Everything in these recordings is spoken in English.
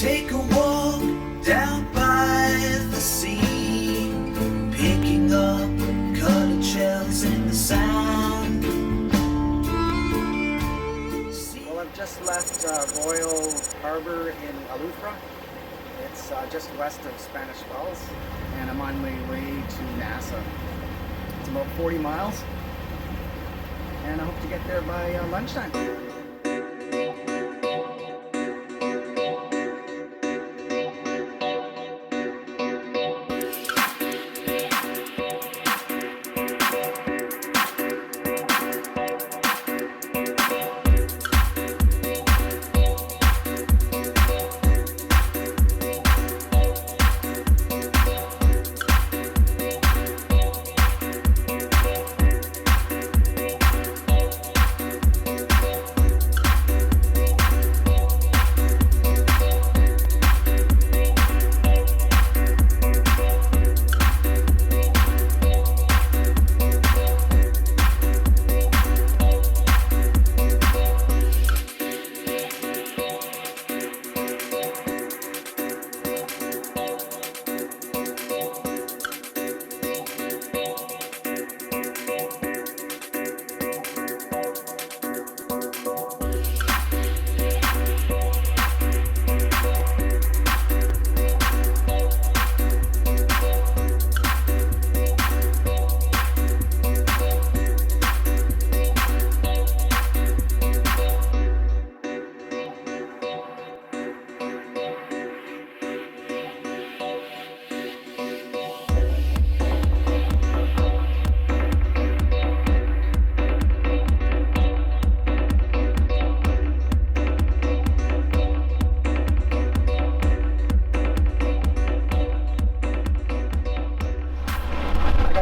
Take a walk down by the sea, picking up colored shells in the sand. Well, I've just left Royal Harbor in Eleuthera. It's just west of Spanish Wells, and I'm on my way to Nassau. It's about 40 miles, and I hope to get there by lunchtime.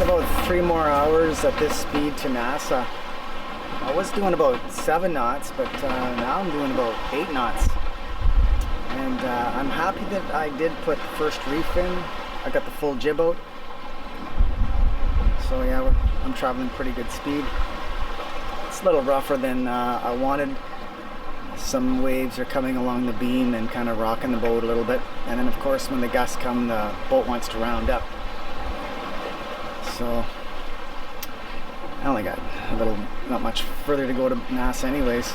About 3 more hours at this speed to Nassau. I was doing about 7 knots, but now I'm doing about 8 knots. And I'm happy that I did put the first reef in. I got the full jib out. So yeah, I'm traveling pretty good speed. It's a little rougher than I wanted. Some waves are coming along the beam and kind of rocking the boat a little bit. And then of course when the gusts come, the boat wants to round up. So I only got not much further to go to Nassau anyways.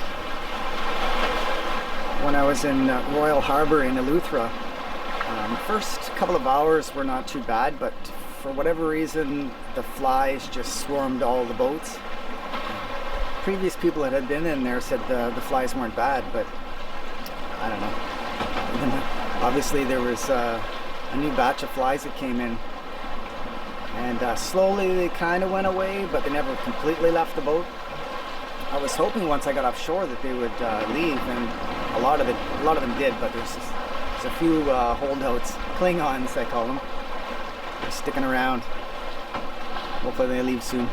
When I was in Royal Harbor in Eleuthera, first couple of hours were not too bad, but for whatever reason the flies just swarmed all the boats. Previous people that had been in there said the flies weren't bad, but I don't know. And then, obviously there was a new batch of flies that came in. And slowly they kind of went away, but they never completely left the boat. I was hoping once I got offshore that they would leave, and a lot of them did. But there's a few holdouts, Klingons I call them. They're sticking around. Hopefully they leave soon.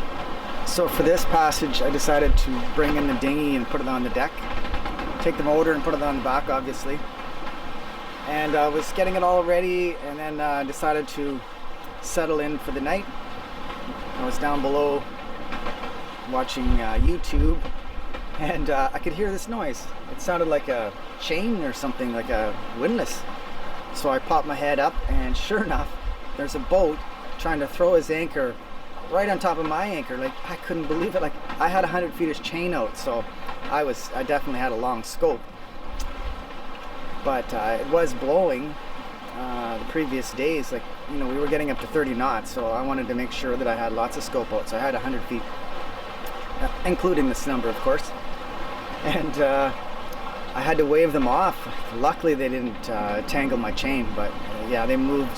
So for this passage, I decided to bring in the dinghy and put it on the deck. Take the motor and put it on the back, obviously. And I was getting it all ready, and then decided to settle in for the night. I was down below watching YouTube, and I could hear this noise. It sounded like a chain or something, like a windlass. So I popped my head up, and sure enough, there's a boat trying to throw his anchor right on top of my anchor. Like, I couldn't believe it. Like, I had 100 feet of chain out, so I definitely had a long scope. But it was blowing the previous days. Like, you know, we were getting up to 30 knots, so I wanted to make sure that I had lots of scope out. So I had 100 feet, including this number, of course. And I had to wave them off. Luckily, they didn't tangle my chain, but yeah, they moved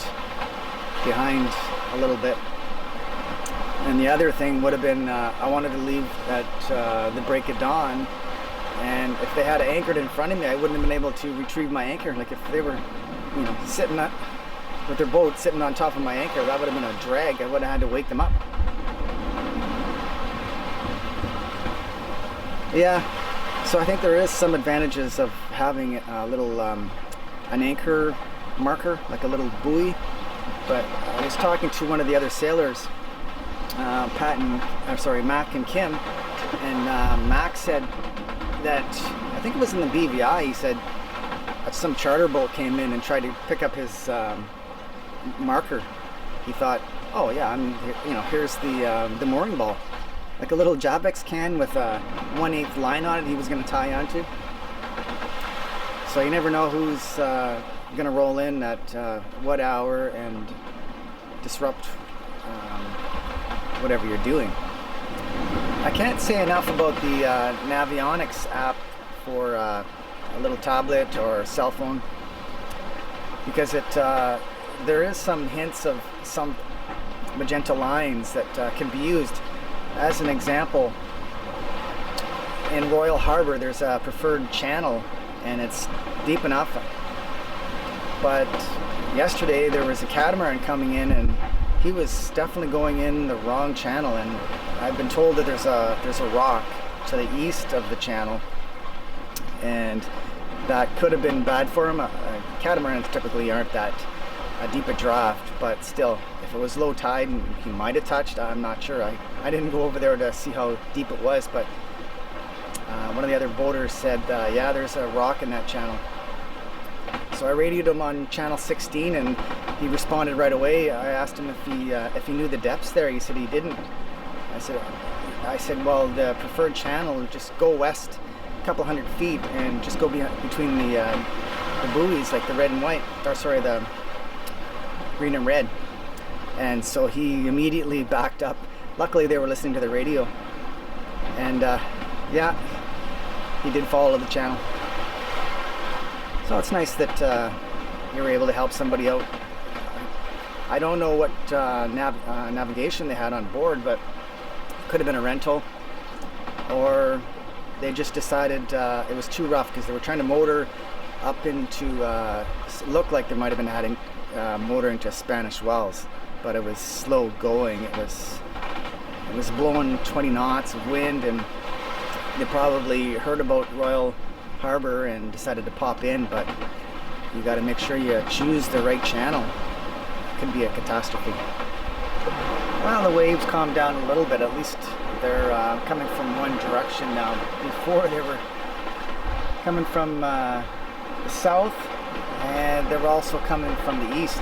behind a little bit. And the other thing would have been, I wanted to leave at the break of dawn, and if they had anchored in front of me, I wouldn't have been able to retrieve my anchor. Like, if they were, you know, sitting with their boat sitting on top of my anchor, that would have been a drag. I would have had to wake them up. Yeah, so I think there is some advantages of having a little an anchor marker, like a little buoy. But I was talking to one of the other sailors, Mac and Kim, and Mac said that, I think it was in the BVI, he said some charter boat came in and tried to pick up his marker. He thought, oh yeah, here's the mooring ball, like a little Javex can with a 1/8 line on it. He was going to tie onto. So you never know who's going to roll in at what hour and disrupt whatever you're doing. I can't say enough about the Navionics app for a little tablet or cell phone, because there is some hints of some magenta lines that can be used. As an example, in Royal Harbour there's a preferred channel and it's deep enough, but yesterday there was a catamaran coming in and he was definitely going in the wrong channel, and I've been told that there's a rock to the east of the channel, and that could have been bad for him. Catamarans typically aren't that deep a draft, but still, if it was low tide and he might have touched, I'm not sure. I didn't go over there to see how deep it was, but one of the other boaters said, yeah, there's a rock in that channel. So I radioed him on channel 16 and he responded right away. I asked him if he knew the depths there. He said he didn't. I said, well, the preferred channel, just go west a couple hundred feet and just go between the buoys, like the red and white, or sorry, the green and red. And so he immediately backed up. Luckily they were listening to the radio, and yeah, he did follow the channel. So it's nice that you're able to help somebody out. I don't know what navigation they had on board, but it could have been a rental, or they just decided it was too rough because they were trying to motor up into, looked like they might have been adding motor into Spanish Wells, but it was slow going. It was blowing 20 knots of wind, and they probably heard about Royal Harbour and decided to pop in, but you got to make sure you choose the right channel. It could be a catastrophe. Well, the waves calmed down a little bit. At least they're coming from one direction now. Before they were coming from the south, and they were also coming from the east.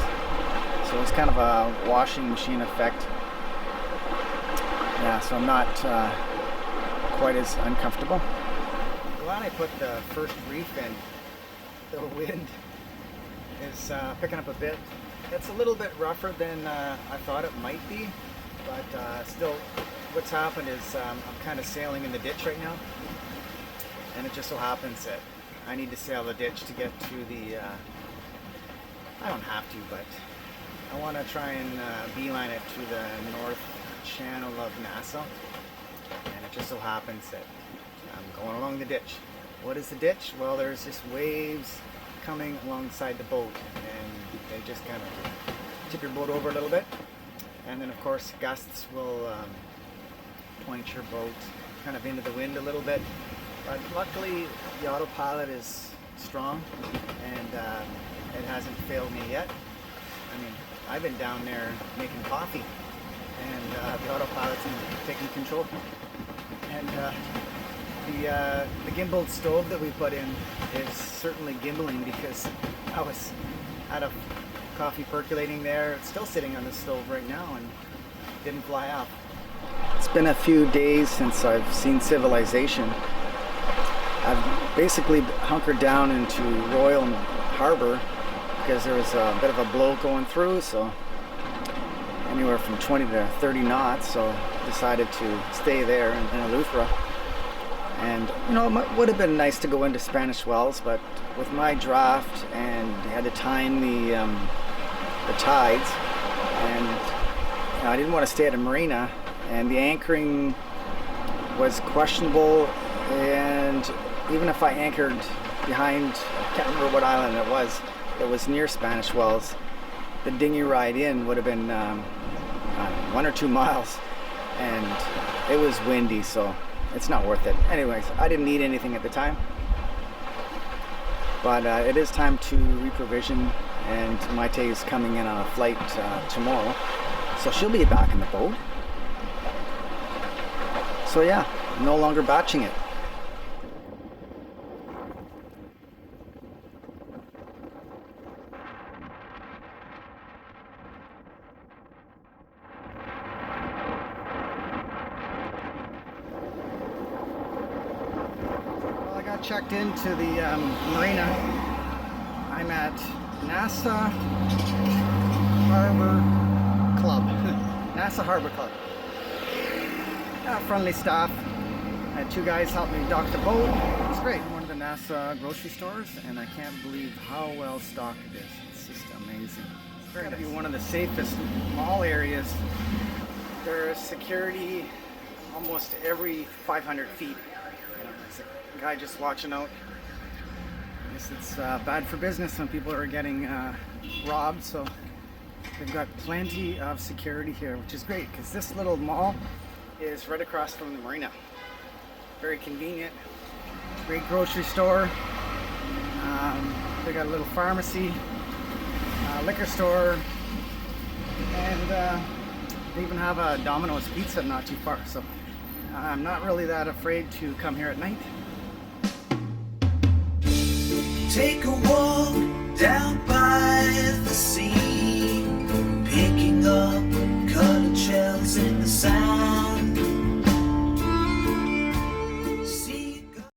So it was kind of a washing machine effect. Yeah, so I'm not quite as uncomfortable. Glad I put the first reef in. The wind is picking up a bit. It's a little bit rougher than I thought it might be, but still, what's happened is I'm kind of sailing in the ditch right now, and it just so happens that I need to sail the ditch to get to the, I don't have to, but I want to try and beeline it to the north channel of Nassau, and it just so happens that I'm going along the ditch. What is the ditch? Well, there's just waves coming alongside the boat, and they just kind of tip your boat over a little bit, and then of course gusts will point your boat kind of into the wind a little bit, but luckily the autopilot is strong, and it hasn't failed me yet. I mean, I've been down there making coffee, and the autopilot's been taking control, and the gimbaled stove that we put in is certainly gimbaling, because I was out of coffee percolating there. It's still sitting on the stove right now and didn't fly off. It's been a few days since I've seen civilization. I've basically hunkered down into Royal Harbour because there was a bit of a blow going through, so anywhere from 20 to 30 knots, so decided to stay there in Eleuthera. And you know, it would have been nice to go into Spanish Wells, but with my draft and had to time the tides, and you know, I didn't want to stay at a marina, and the anchoring was questionable, and even if I anchored behind, I can't remember what island it was near Spanish Wells, the dinghy ride in would have been 1 or 2 miles, and it was windy, so it's not worth it. Anyways, I didn't need anything at the time, but it is time to reprovision, and Maite is coming in on a flight tomorrow, so she'll be back in the boat. So yeah, no longer batching it. checked into the marina. I'm at Nassau Harbor Club. Nassau Harbor Club. Friendly staff. I had 2 guys help me dock the boat. It was great. One of the Nassau grocery stores, and I can't believe how well stocked it is. It's just amazing. It's got to be one of the safest mall areas. There's security almost every 500 feet. You know, there's a guy just watching out. I guess it's bad for business when people are getting robbed, so they've got plenty of security here, which is great because this little mall is right across from the marina. Very convenient. Great grocery store. They got a little pharmacy, liquor store, and they even have a Domino's pizza not too far. So I'm not really that afraid to come here at night. Take a walk down by